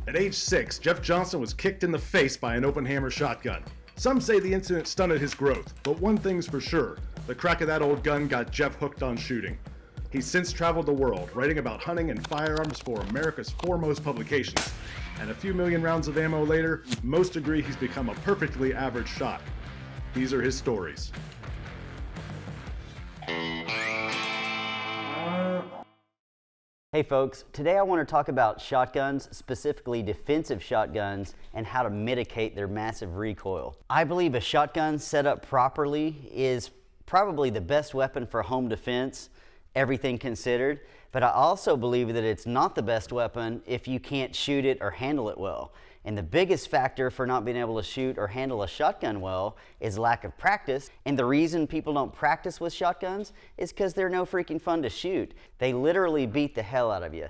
At age 6, Jeff Johnston was kicked in the face by an open hammer shotgun. Some say the incident stunted his growth, but one thing's for sure, the crack of that old gun got Jeff hooked on shooting. He's since traveled the world, writing about hunting and firearms for America's foremost publications. And a few million rounds of ammo later, most agree he's become a perfectly average shot. These are his stories. Hey folks, today I want to talk about shotguns, specifically defensive shotguns, and how to mitigate their massive recoil. I believe a shotgun set up properly is probably the best weapon for home defense, everything considered, but I also believe that it's not the best weapon if you can't shoot it or handle it well. And the biggest factor for not being able to shoot or handle a shotgun well is lack of practice. And the reason people don't practice with shotguns is because they're no freaking fun to shoot. They literally beat the hell out of you.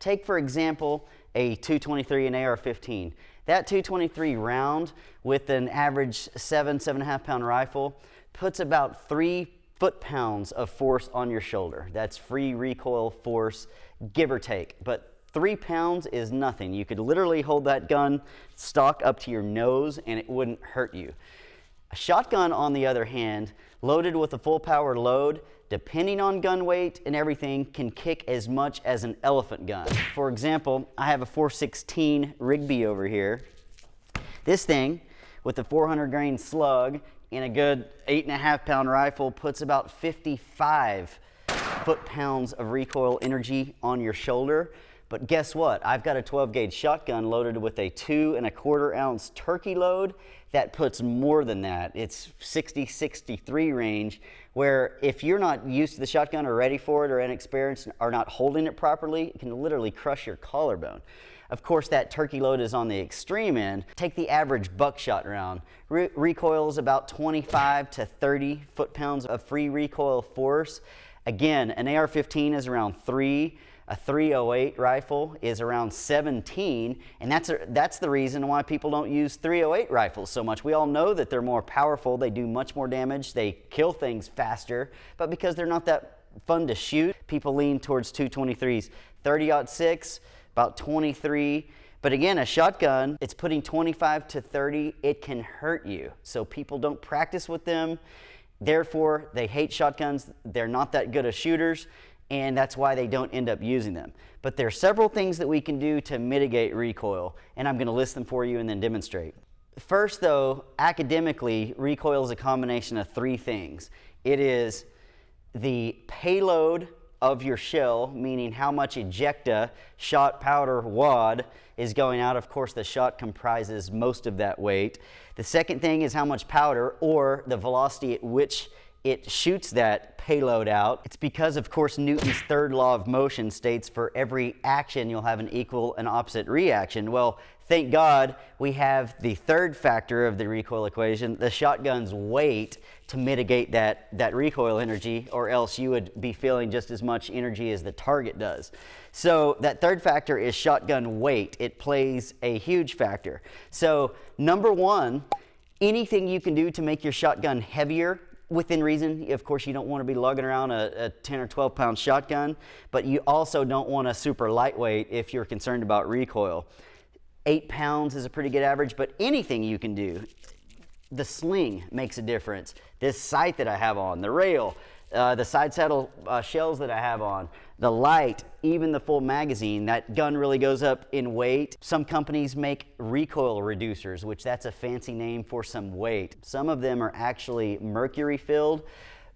Take, for example, a .223 and AR-15. That .223 round with an average 7.5 pound rifle puts about 3 foot-pounds of force on your shoulder. That's free recoil force, give or take. But 3 pounds is nothing. You could literally hold that gun stock up to your nose and it wouldn't hurt you. A shotgun, on the other hand, loaded with a full power load, depending on gun weight and everything, can kick as much as an elephant gun. For example, I have a .416 Rigby over here. This thing, with a 400 grain slug and a good 8.5 pound rifle, puts about 55 foot-pounds of recoil energy on your shoulder. But guess what? I've got a 12 gauge shotgun loaded with a 2.25 ounce turkey load that puts more than that. It's 60-63 range, where if you're not used to the shotgun or ready for it or inexperienced or not holding it properly, it can literally crush your collarbone. Of course, that turkey load is on the extreme end. Take the average buckshot round. Recoils about 25 to 30 foot-pounds of free recoil force. Again, an AR-15 is around 3. A .308 rifle is around 17, and that's the reason why people don't use .308 rifles so much. We all know that they're more powerful, they do much more damage, they kill things faster, but because they're not that fun to shoot, people lean towards .223s. 30-06, about 23, but again, a shotgun, it's putting 25 to 30, it can hurt you. So people don't practice with them, therefore they hate shotguns, they're not that good of shooters, and that's why they don't end up using them. But there are several things that we can do to mitigate recoil, and I'm gonna list them for you and then demonstrate. First though, academically, recoil is a combination of 3 things. It is the payload of your shell, meaning how much ejecta, shot, powder, wad, is going out. Of course, the shot comprises most of that weight. The second thing is how much powder, or the velocity at which it shoots that payload out. It's because, of course, Newton's third law of motion states for every action you'll have an equal and opposite reaction. Well, thank God we have the third factor of the recoil equation, the shotgun's weight, to mitigate that recoil energy, or else you would be feeling just as much energy as the target does. So that third factor is shotgun weight. It plays a huge factor. So number one, anything you can do to make your shotgun heavier within reason. Of course, you don't want to be lugging around a 10 or 12 pound shotgun, but you also don't want a super lightweight if you're concerned about recoil. 8 pounds is a pretty good average, but anything you can do. The sling makes a difference. This sight that I have on, the rail, the side saddle shells that I have on, the light, even the full magazine, that gun really goes up in weight. Some companies make recoil reducers, which that's a fancy name for some weight. Some of them are actually mercury filled,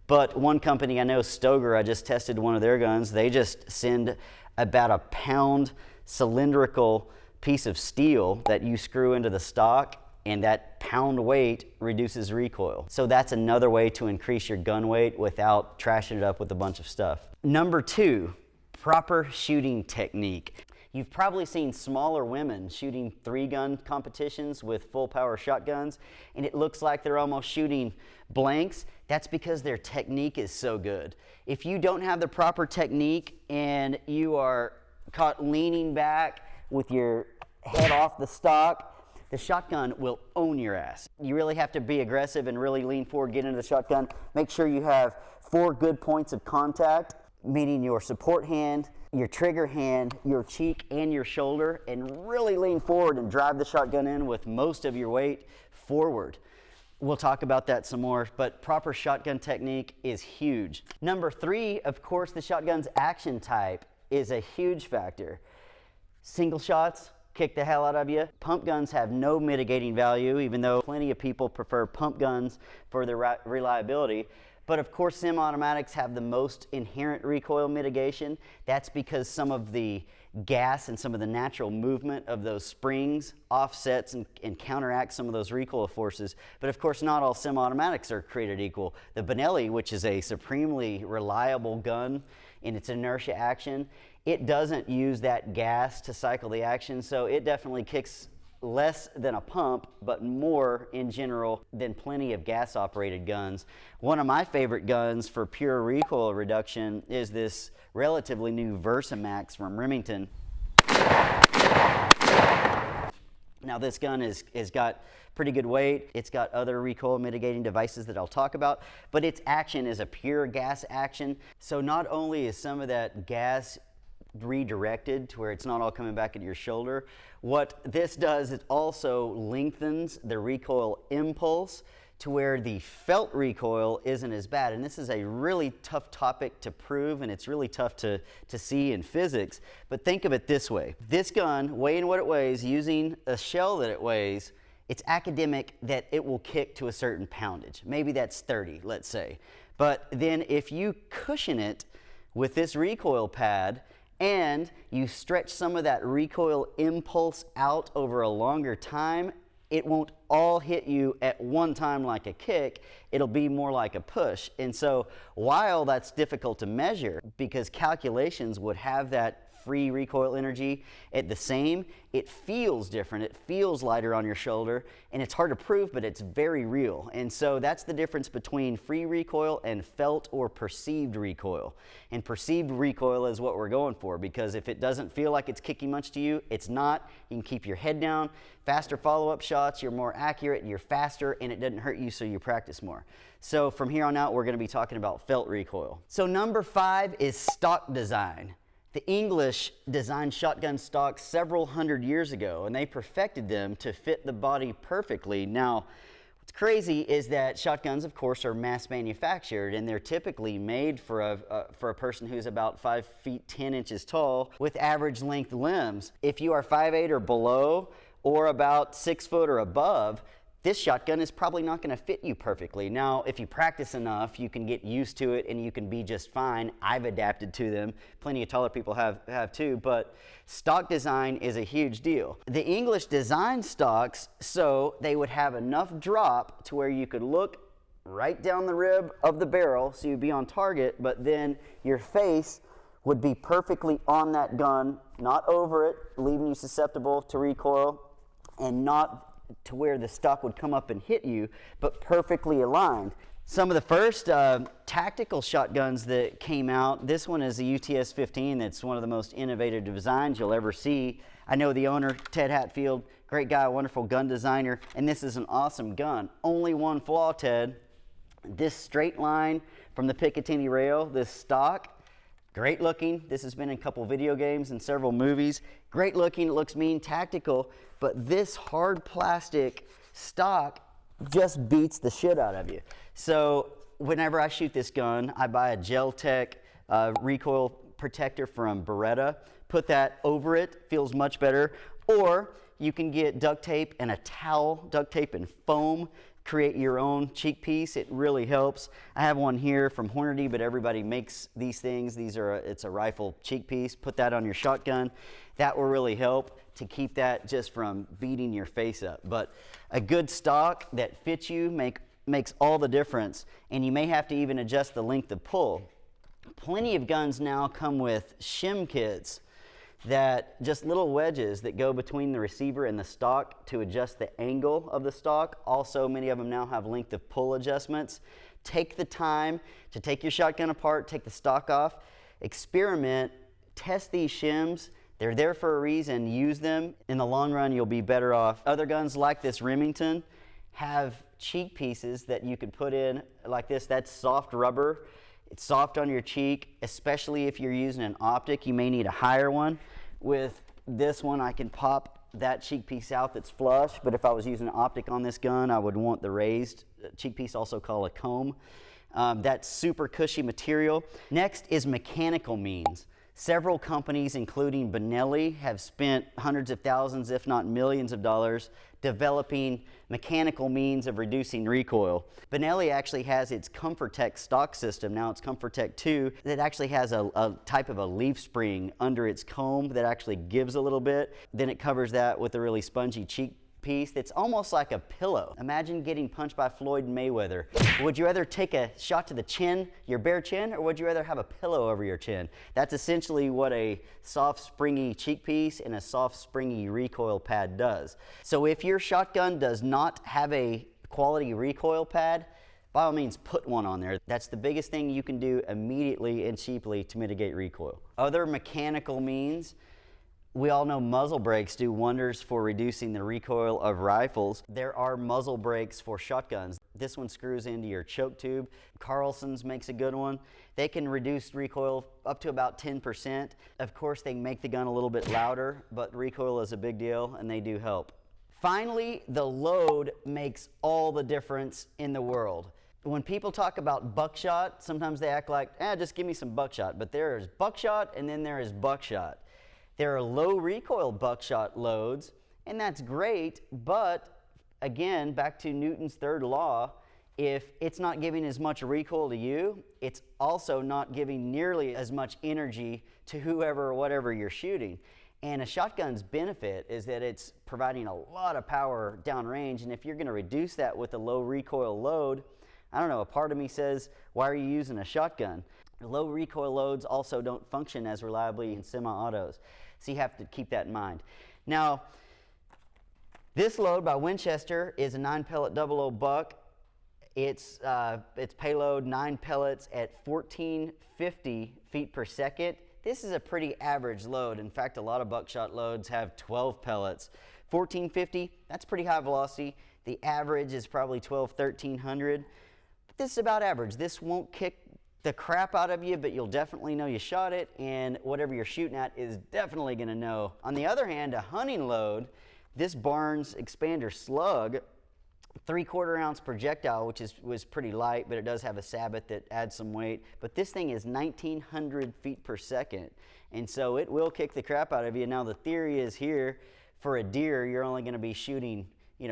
but one company I know, Stoger, I just tested one of their guns. They just send about a pound cylindrical piece of steel that you screw into the stock, and that pound weight reduces recoil. So that's another way to increase your gun weight without trashing it up with a bunch of stuff. Number 2, proper shooting technique. You've probably seen smaller women shooting 3-gun competitions with full power shotguns, and it looks like they're almost shooting blanks. That's because their technique is so good. If you don't have the proper technique and you are caught leaning back with your head off the stock, the shotgun will own your ass. You really have to be aggressive and really lean forward, get into the shotgun. Make sure you have 4 good points of contact. meaning your support hand, your trigger hand, your cheek, and your shoulder, and really lean forward and drive the shotgun in with most of your weight forward. We'll talk about that some more, but proper shotgun technique is huge. Number 3, of course, the shotgun's action type is a huge factor. Single shots kick the hell out of you. Pump guns have no mitigating value, even though plenty of people prefer pump guns for their reliability. But of course, semi-automatics have the most inherent recoil mitigation. That's because some of the gas and some of the natural movement of those springs offsets and counteracts some of those recoil forces. But of course, not all semi-automatics are created equal. The Benelli, which is a supremely reliable gun in its inertia action, it doesn't use that gas to cycle the action, so it definitely kicks less than a pump, but more in general than plenty of gas-operated guns. One of my favorite guns for pure recoil reduction is this relatively new VersaMax from Remington. Now this gun is got pretty good weight. It's got other recoil mitigating devices that I'll talk about, but its action is a pure gas action. So not only is some of that gas redirected to where it's not all coming back at your shoulder, what this does, it also lengthens the recoil impulse to where the felt recoil isn't as bad. And this is a really tough topic to prove, and it's really tough to see in physics. But think of it this way. This gun, weighing what it weighs, using a shell that it weighs, it's academic that it will kick to a certain poundage. Maybe that's 30, let's say. But then if you cushion it with this recoil pad, and you stretch some of that recoil impulse out over a longer time, it won't all hit you at one time like a kick. It'll be more like a push. And so while that's difficult to measure, because calculations would have that free recoil energy at the same, it feels different. It feels lighter on your shoulder, and it's hard to prove, but it's very real. And so that's the difference between free recoil and felt or perceived recoil. And perceived recoil is what we're going for, because if it doesn't feel like it's kicking much to you, it's not. You can keep your head down. Faster follow-up shots, you're more accurate, you're faster, and it doesn't hurt you, so you practice more. So from here on out, we're going to be talking about felt recoil. So number 5 is stock design. The English designed shotgun stocks several hundred years ago, and they perfected them to fit the body perfectly. Now, what's crazy is that shotguns, of course, are mass manufactured, and they're typically made for a person who's about 5 feet 10 inches tall with average length limbs. If you are 5'8" or below, or about 6 foot or above, this shotgun is probably not going to fit you perfectly. Now, if you practice enough, you can get used to it and you can be just fine. I've adapted to them. Plenty of taller people have too, but stock design is a huge deal. The English designed stocks so they would have enough drop to where you could look right down the rib of the barrel, so you'd be on target, but then your face would be perfectly on that gun, not over it, leaving you susceptible to recoil, and not to where the stock would come up and hit you, but perfectly aligned. Some of the first tactical shotguns that came out, this one is a UTS-15 that's one of the most innovative designs you'll ever see. I know the owner, Ted Hatfield, great guy, wonderful gun designer, and this is an awesome gun. Only one flaw, Ted. This straight line from the Picatinny rail, this stock, great looking. This has been in a couple video games and several movies. Great looking, it looks mean, tactical, but this hard plastic stock just beats the shit out of you. So whenever I shoot this gun, I buy a Gel-Tech recoil protector from Beretta, put that over it, feels much better. Or you can get duct tape and a towel, duct tape and foam, create your own cheek piece. It really helps. I have one here from Hornady, but everybody makes these things. It's a rifle cheek piece. Put that on your shotgun. That will really help to keep that just from beating your face up. But a good stock that fits you makes all the difference, and you may have to even adjust the length of pull. Plenty of guns now come with shim kits, that just little wedges that go between the receiver and the stock to adjust the angle of the stock. Also, many of them now have length of pull adjustments. Take the time to take your shotgun apart, take the stock off, experiment, test these shims. They're there for a reason. Use them. In the long run, you'll be better off. Other guns like this Remington have cheek pieces that you could put in like this. That's soft rubber. It's soft on your cheek, especially if you're using an optic. You may need a higher one. With this one, I can pop that cheek piece out that's flush, but if I was using an optic on this gun, I would want the raised cheek piece, also called a comb. That's super cushy material. Next is mechanical means. Several companies, including Benelli, have spent hundreds of thousands, if not millions of dollars, developing mechanical means of reducing recoil. Benelli actually has its ComfortTech stock system, now it's ComfortTech 2, that actually has a type of a leaf spring under its comb that actually gives a little bit. Then it covers that with a really spongy cheek piece that's almost like a pillow. Imagine getting punched by Floyd Mayweather. Would you rather take a shot to the chin, your bare chin, or would you rather have a pillow over your chin? That's essentially what a soft, springy cheek piece and a soft, springy recoil pad does. So if your shotgun does not have a quality recoil pad, by all means put one on there. That's the biggest thing you can do immediately and cheaply to mitigate recoil. Other mechanical means, we all know muzzle brakes do wonders for reducing the recoil of rifles. There are muzzle brakes for shotguns. This one screws into your choke tube. Carlson's makes a good one. They can reduce recoil up to about 10%. Of course, they make the gun a little bit louder, but recoil is a big deal and they do help. Finally, the load makes all the difference in the world. When people talk about buckshot, sometimes they act like, just give me some buckshot. But there is buckshot and then there is buckshot. There are low recoil buckshot loads, and that's great, but again, back to Newton's third law, if it's not giving as much recoil to you, it's also not giving nearly as much energy to whoever or whatever you're shooting. And a shotgun's benefit is that it's providing a lot of power downrange, and if you're going to reduce that with a low recoil load, I don't know, a part of me says, why are you using a shotgun? Low recoil loads also don't function as reliably in semi-autos. So you have to keep that in mind. Now, this load by Winchester is a 9-pellet 00 buck. Its payload, 9 pellets at 1450 feet per second. This is a pretty average load. In fact, a lot of buckshot loads have 12 pellets. 1450, that's pretty high velocity. The average is probably 1300. But this is about average. This won't kick the crap out of you, but you'll definitely know you shot it, and whatever you're shooting at is definitely going to know. On the other hand, a hunting load, this Barnes Expander slug, 3/4 ounce projectile, which was pretty light, but it does have a sabot that adds some weight. But this thing is 1900 feet per second, and so it will kick the crap out of you. Now the theory is here, for a deer, you're only going to be shooting,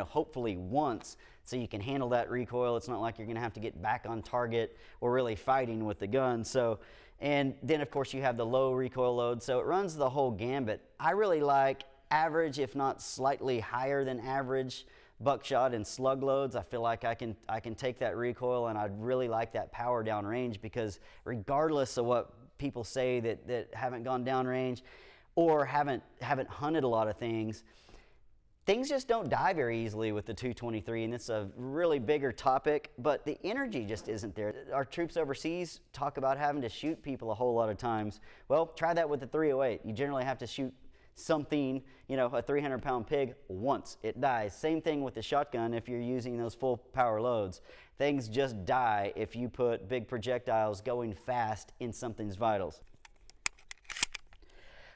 hopefully once, so you can handle that recoil. It's not like you're going to have to get back on target or really fighting with the gun. So, and then of course you have the low recoil load, so it runs the whole gambit. I really like average, if not slightly higher than average, buckshot and slug loads. I feel like I can take that recoil, and I really like that power downrange, because regardless of what people say that haven't gone downrange or haven't hunted a lot of things just don't die very easily with the 223, and it's a really bigger topic, but the energy just isn't there. Our troops overseas talk about having to shoot people a whole lot of times. Well, try that with the 308. You generally have to shoot something, a 300-pound pig once. It dies. Same thing with the shotgun if you're using those full power loads. Things just die if you put big projectiles going fast in something's vitals.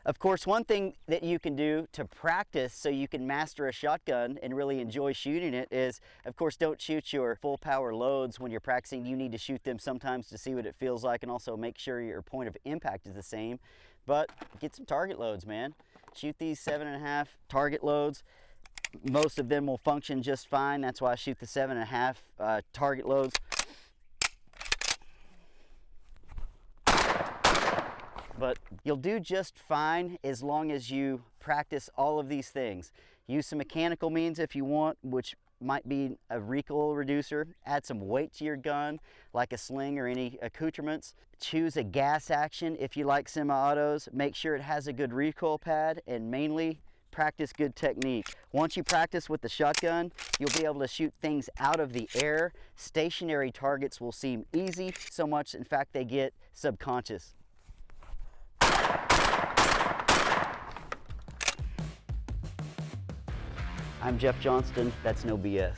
Of course, one thing that you can do to practice so you can master a shotgun and really enjoy shooting it is, of course, don't shoot your full power loads when you're practicing. You need to shoot them sometimes to see what it feels like, and also make sure your point of impact is the same. But get some target loads, man. Shoot these 7.5 target loads. Most of them will function just fine. That's why I shoot the 7.5 target loads. But you'll do just fine as long as you practice all of these things. Use some mechanical means if you want, which might be a recoil reducer. Add some weight to your gun, like a sling or any accoutrements. Choose a gas action if you like semi-autos. Make sure it has a good recoil pad, and mainly practice good technique. Once you practice with the shotgun, you'll be able to shoot things out of the air. Stationary targets will seem easy, so much in fact they get subconscious. I'm Jeff Johnston, that's no BS.